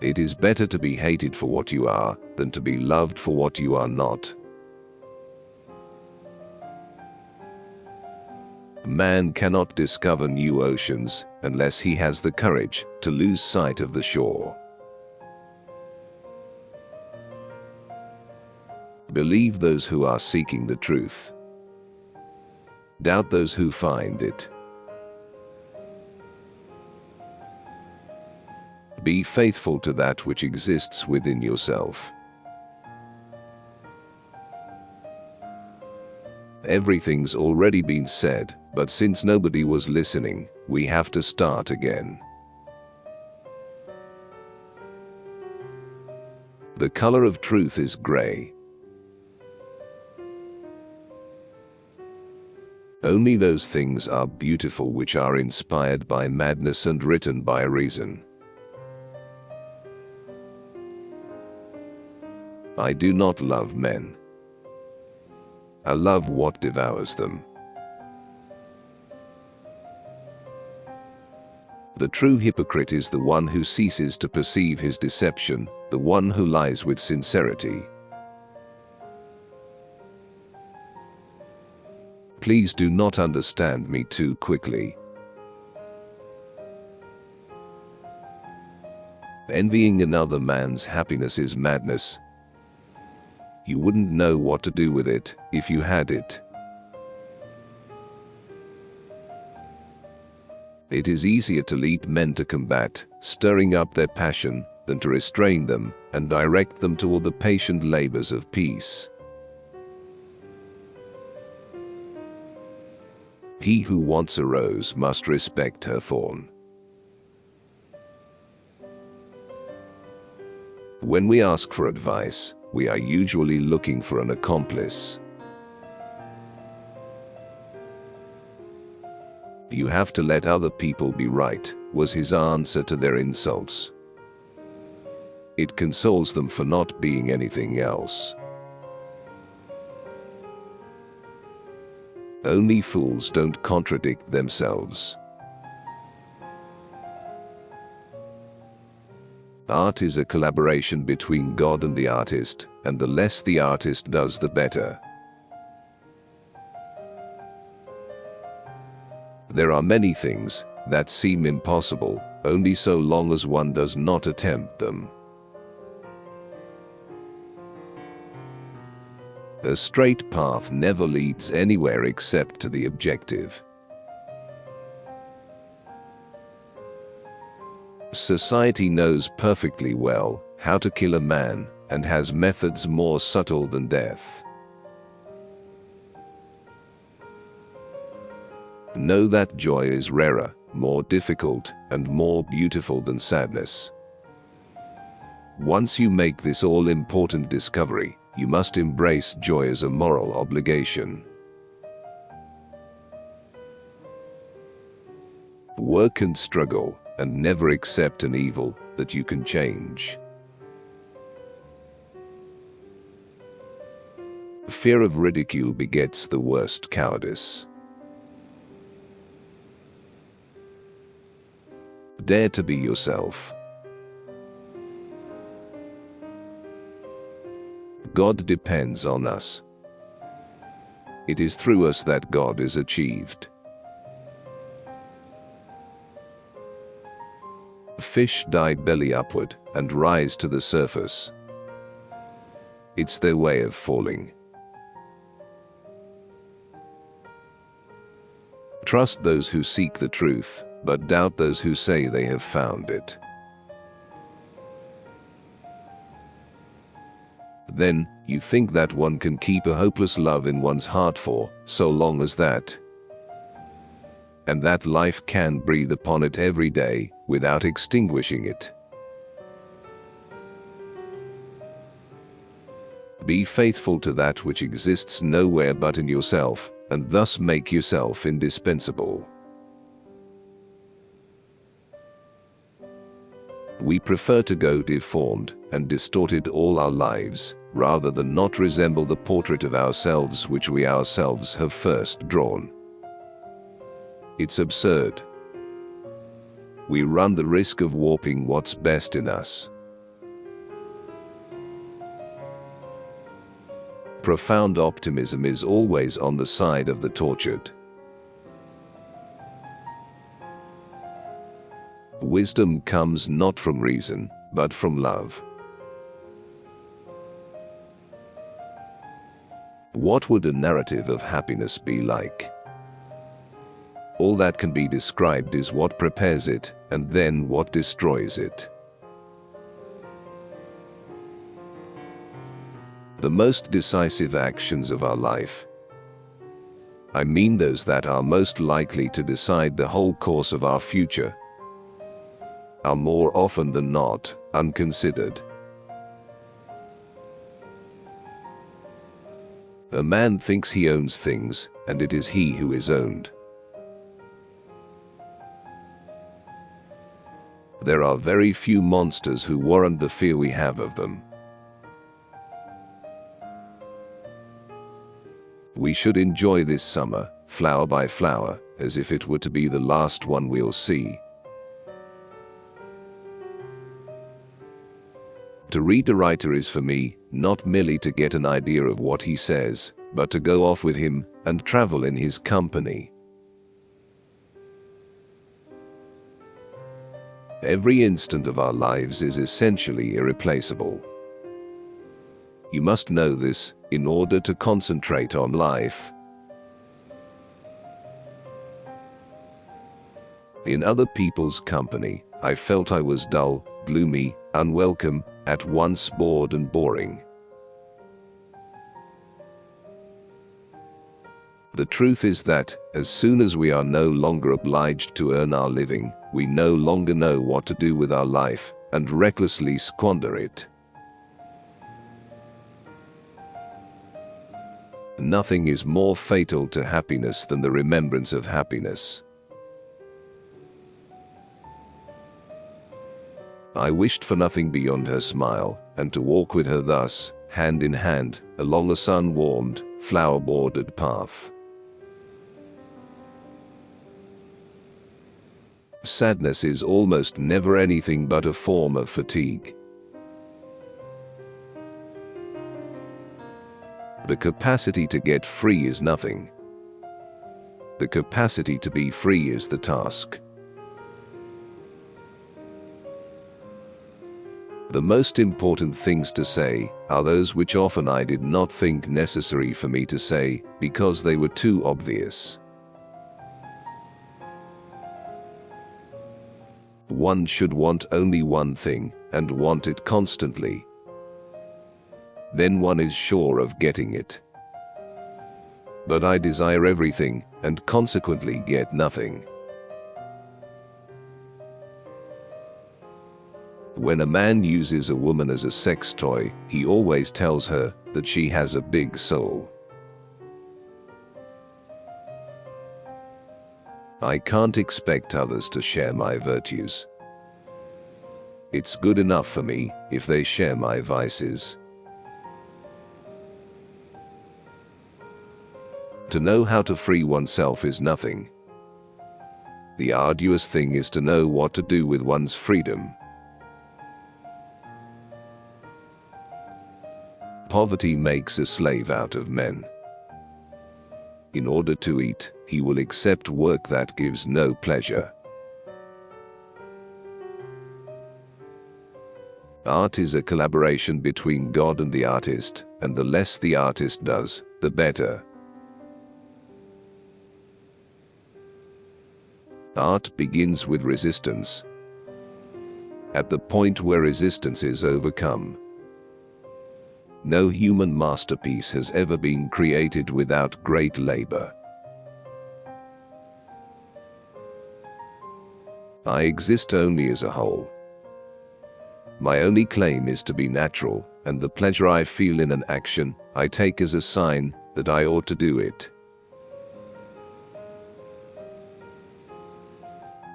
It is better to be hated for what you are than to be loved for what you are not. Man cannot discover new oceans unless he has the courage to lose sight of the shore. Believe those who are seeking the truth. Doubt those who find it. Be faithful to that which exists within yourself. Everything's already been said, but since nobody was listening, we have to start again. The color of truth is gray. Only those things are beautiful which are inspired by madness and written by reason. I do not love men. I love what devours them. The true hypocrite is the one who ceases to perceive his deception, the one who lies with sincerity. Please do not understand me too quickly. Envying another man's happiness is madness. You wouldn't know what to do with it if you had it. It is easier to lead men to combat, stirring up their passion, than to restrain them and direct them toward the patient labors of peace. He who wants a rose must respect her thorn. When we ask for advice, we are usually looking for an accomplice. You have to let other people be right, was his answer to their insults. It consoles them for not being anything else. Only fools don't contradict themselves. Art is a collaboration between God and the artist, and the less the artist does, the better. There are many things that seem impossible, only so long as one does not attempt them. A straight path never leads anywhere except to the objective. Society knows perfectly well how to kill a man and has methods more subtle than death. Know that joy is rarer, more difficult, and more beautiful than sadness. Once you make this all-important discovery, you must embrace joy as a moral obligation. Work and struggle, and never accept an evil that you can change. Fear of ridicule begets the worst cowardice. Dare to be yourself. God depends on us. It is through us that God is achieved. Fish dive belly upward and rise to the surface. It's their way of falling. Trust those who seek the truth, but doubt those who say they have found it. Then, you think that one can keep a hopeless love in one's heart for so long as that, and that life can breathe upon it every day without extinguishing it. Be faithful to that which exists nowhere but in yourself, and thus make yourself indispensable. We prefer to go deformed and distorted all our lives, rather than not resemble the portrait of ourselves which we ourselves have first drawn. It's absurd. We run the risk of warping what's best in us. Profound optimism is always on the side of the tortured. Wisdom comes not from reason, but from love. What would a narrative of happiness be like? All that can be described is what prepares it, and then what destroys it. The most decisive actions of our life, I mean those that are most likely to decide the whole course of our future, are more often than not unconsidered. A man thinks he owns things, and it is he who is owned. There are very few monsters who warrant the fear we have of them. We should enjoy this summer, flower by flower, as if it were to be the last one we'll see. To read a writer is for me, not merely to get an idea of what he says, but to go off with him and travel in his company. Every instant of our lives is essentially irreplaceable. You must know this in order to concentrate on life. In other people's company, I felt I was dull, gloomy, unwelcome, at once bored and boring. The truth is that, as soon as we are no longer obliged to earn our living, we no longer know what to do with our life, and recklessly squander it. Nothing is more fatal to happiness than the remembrance of happiness. I wished for nothing beyond her smile, and to walk with her thus, hand in hand, along a sun-warmed, flower-bordered path. Sadness is almost never anything but a form of fatigue. The capacity to get free is nothing. The capacity to be free is the task. The most important things to say are those which often I did not think necessary for me to say, because they were too obvious. One should want only one thing, and want it constantly. Then one is sure of getting it. But I desire everything, and consequently get nothing. When a man uses a woman as a sex toy, he always tells her that she has a big soul. I can't expect others to share my virtues. It's good enough for me if they share my vices. To know how to free oneself is nothing. The arduous thing is to know what to do with one's freedom. Poverty makes a slave out of men. In order to eat, he will accept work that gives no pleasure. Art is a collaboration between God and the artist, and the less the artist does, the better. Art begins with resistance. At the point where resistance is overcome, no human masterpiece has ever been created without great labor. I exist only as a whole. My only claim is to be natural, and the pleasure I feel in an action, I take as a sign that I ought to do it.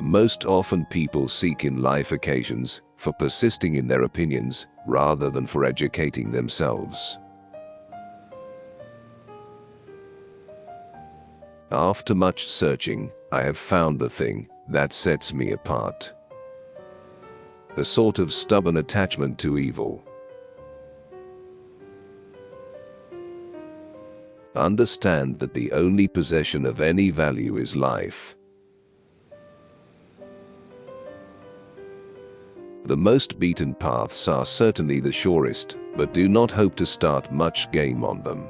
Most often people seek in life occasions for persisting in their opinions, rather than for educating themselves. After much searching, I have found the thing that sets me apart. A sort of stubborn attachment to evil. Understand that the only possession of any value is life. The most beaten paths are certainly the surest, but do not hope to start much game on them.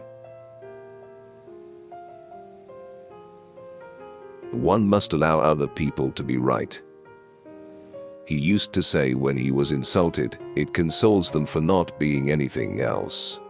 One must allow other people to be right. He used to say when he was insulted, it consoles them for not being anything else.